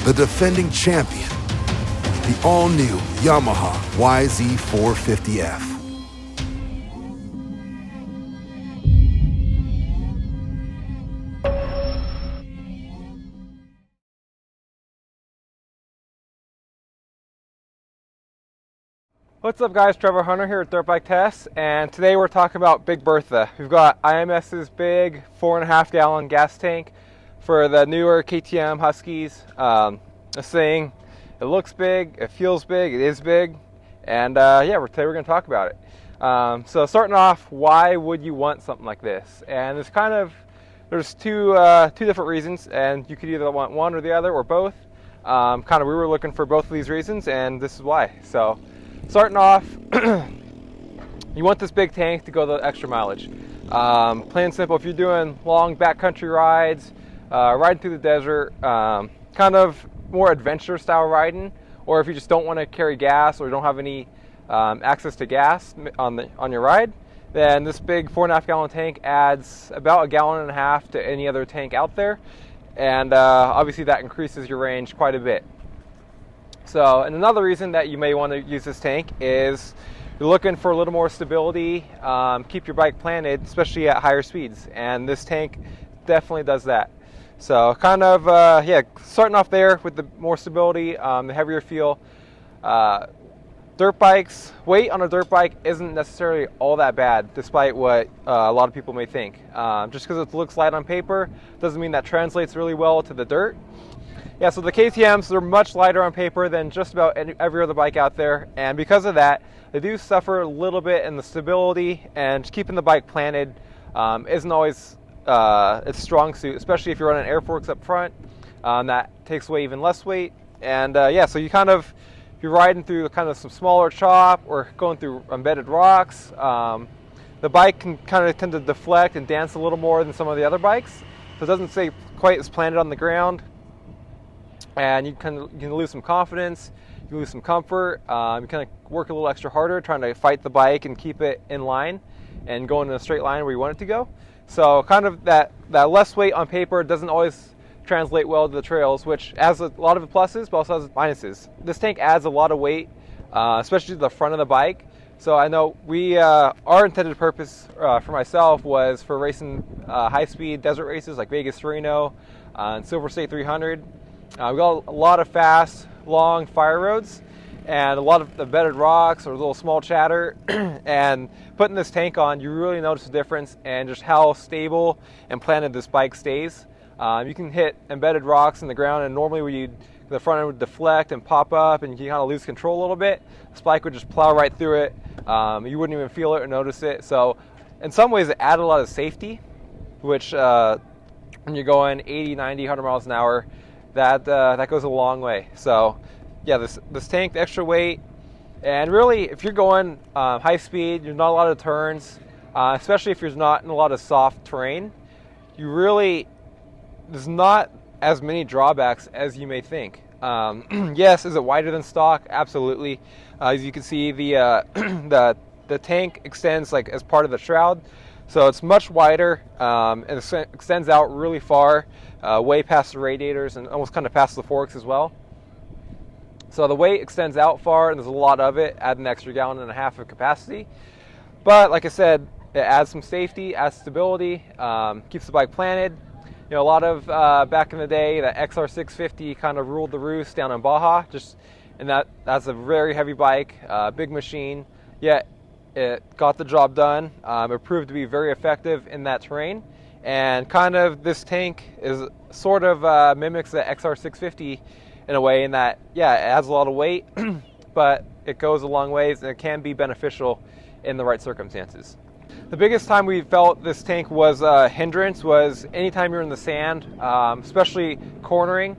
the defending champion, the all-new Yamaha YZ450F. What's up guys, Trevor Hunter here at Dirt Bike Tests, and today we're talking about Big Bertha. We've got IMS's big 4.5 gallon gas tank for the newer KTM Huskies. This thing, it looks big, it feels big, it is big, and today we're going to talk about it. So starting off, why would you want something like this? And there's two different reasons, and you could either want one or the other or both. We were looking for both of these reasons, and this is why. So starting off, you want this big tank to go the extra mileage. Plain and simple, if you're doing long backcountry rides, riding through the desert, kind of more adventure style riding, or if you just don't want to carry gas or don't have any access to gas on your ride, then this big 4.5 gallon tank adds about 1.5 gallons to any other tank out there, and obviously that increases your range quite a bit. So, and another reason that you may want to use this tank is you're looking for a little more stability, keep your bike planted, especially at higher speeds, and this tank definitely does that. So starting off there with the more stability, the heavier feel. Dirt bikes, weight on a dirt bike isn't necessarily all that bad, despite what a lot of people may think. Just because it looks light on paper doesn't mean that translates really well to the dirt. Yeah, so the KTMs, they're much lighter on paper than just about every other bike out there, and because of that, they do suffer a little bit in the stability, and keeping the bike planted isn't always its strong suit, especially if you're running air forks up front. That takes away even less weight, and so you if you're riding through some smaller chop or going through embedded rocks, the bike can tend to deflect and dance a little more than some of the other bikes, so it doesn't stay quite as planted on the ground. And you can lose some confidence, you can lose some comfort, you work a little extra harder trying to fight the bike and keep it in line and go in a straight line where you want it to go. So that less weight on paper doesn't always translate well to the trails, which has a lot of pluses but also has minuses. This tank adds a lot of weight, especially to the front of the bike. So I know our intended purpose for myself was for racing high-speed desert races like Vegas to Reno and Silver State 300. We've got a lot of fast, long fire roads and a lot of embedded rocks or little small chatter, and putting this tank on, you really notice the difference and just how stable and planted this bike stays. You can hit embedded rocks in the ground, and normally the front end would deflect and pop up and you lose control a little bit. This bike would just plow right through it. You wouldn't even feel it or notice it. So in some ways it added a lot of safety, which when you're going 80, 90, 100 miles an hour, that goes a long way. So yeah, this tank, the extra weight, and really if you're going high speed, there's not a lot of turns, especially if you're not in a lot of soft terrain, there's not as many drawbacks as you may think. Yes, is it wider than stock? Absolutely. As you can see, the tank extends as part of the shroud, so it's much wider, and it extends out really far, way past the radiators and almost past the forks as well. So the weight extends out far, and there's a lot of it, add an extra 1.5 gallons of capacity. But like I said, it adds some safety, adds stability, keeps the bike planted. A lot of back in the day, the XR650 ruled the roost down in Baja, and that's a very heavy bike, big machine, yet it got the job done. It proved to be very effective in that terrain, and this tank is mimics the XR650 in a way, in that it adds a lot of weight, but it goes a long ways and it can be beneficial in the right circumstances. The biggest time we felt this tank was a hindrance was anytime you're in the sand, especially cornering.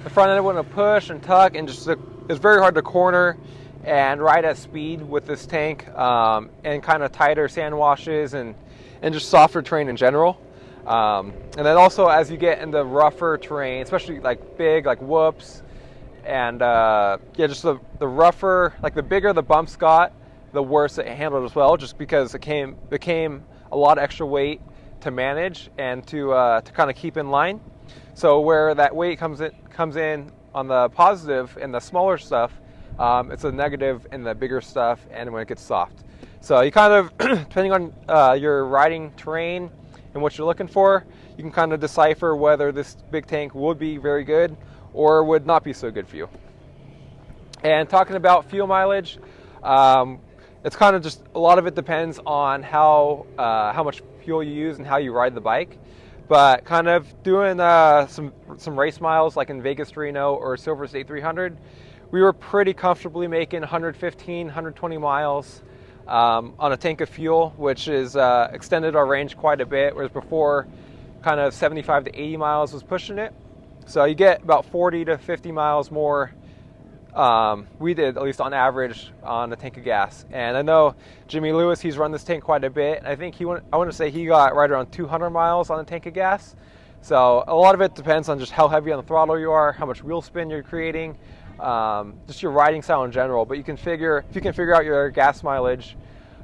The front end wouldn't push and tuck, and it's very hard to corner and ride at speed with this tank, and tighter sand washes and just softer terrain in general. And then also as you get into rougher terrain, especially big whoops, and just the rougher, the bigger the bumps got, the worse it handled as well, just because it became a lot of extra weight to manage and to keep in line. So where that weight comes in on the positive in the smaller stuff, it's a negative in the bigger stuff and when it gets soft. So you kind of, depending on your riding terrain and what you're looking for, you can kind of decipher whether this big tank would be very good or would not be so good for you. And talking about fuel mileage, it's kind of just, a lot of it depends on how much fuel you use and how you ride the bike. But kind of doing some race miles like in Vegas, Reno, or Silver State 300, we were pretty comfortably making 115, 120 miles on a tank of fuel, which is extended our range quite a bit, whereas before kind of 75 to 80 miles was pushing it. So you get about 40 to 50 miles more. We did, at least on average, on a tank of gas. And I know Jimmy Lewis, he's run this tank quite a bit. I think I want to say he got right around 200 miles on a tank of gas. So a lot of it depends on just how heavy on the throttle you are, how much wheel spin you're creating, just your riding style in general. But if you can figure out your gas mileage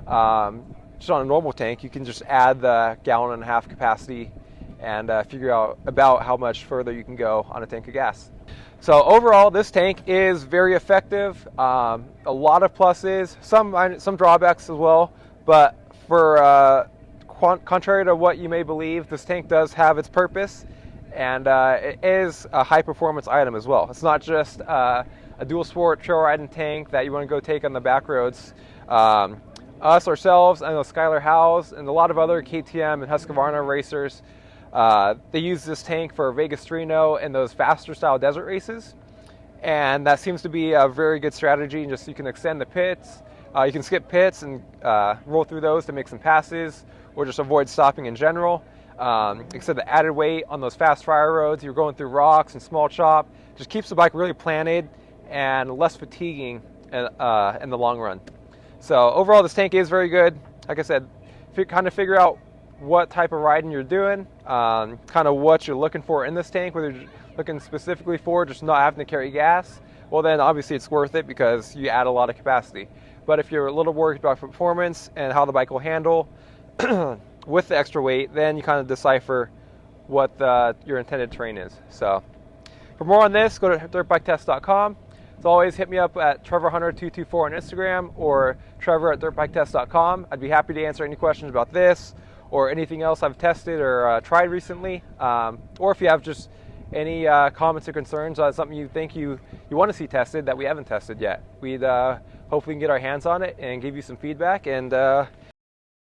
just on a normal tank, you can just add the 1.5 gallon capacity and figure out about how much further you can go on a tank of gas. So overall, this tank is very effective. A lot of pluses, some drawbacks as well. But for contrary to what you may believe, this tank does have its purpose, and it is a high-performance item as well. It's not just a dual sport trail riding tank that you want to go take on the back roads. Us ourselves, I know Skylar Howes and a lot of other KTM and Husqvarna racers, they use this tank for Vegas Reno and those faster style desert races, and that seems to be a very good strategy. Just you can extend the pits, you can skip pits and roll through those to make some passes, or just avoid stopping in general. Except the added weight on those fast fire roads, you're going through rocks and small chop, just keeps the bike really planted and less fatiguing in the long run. So overall, this tank is very good. Like I said, kind of figure out what type of riding you're doing, kind of what you're looking for in this tank, whether you're looking specifically for just not having to carry gas, well then obviously it's worth it because you add a lot of capacity. But if you're a little worried about performance and how the bike will handle with the extra weight, then you kind of decipher what your intended terrain is. So for more on this, go to dirtbiketest.com. As always, hit me up at Trevor Hunter 224 on Instagram or Trevor@dirtbiketest.com. I'd be happy to answer any questions about this or anything else I've tested or tried recently. Or if you have just any comments or concerns on something you think you want to see tested that we haven't tested yet, we'd hopefully get our hands on it and give you some feedback and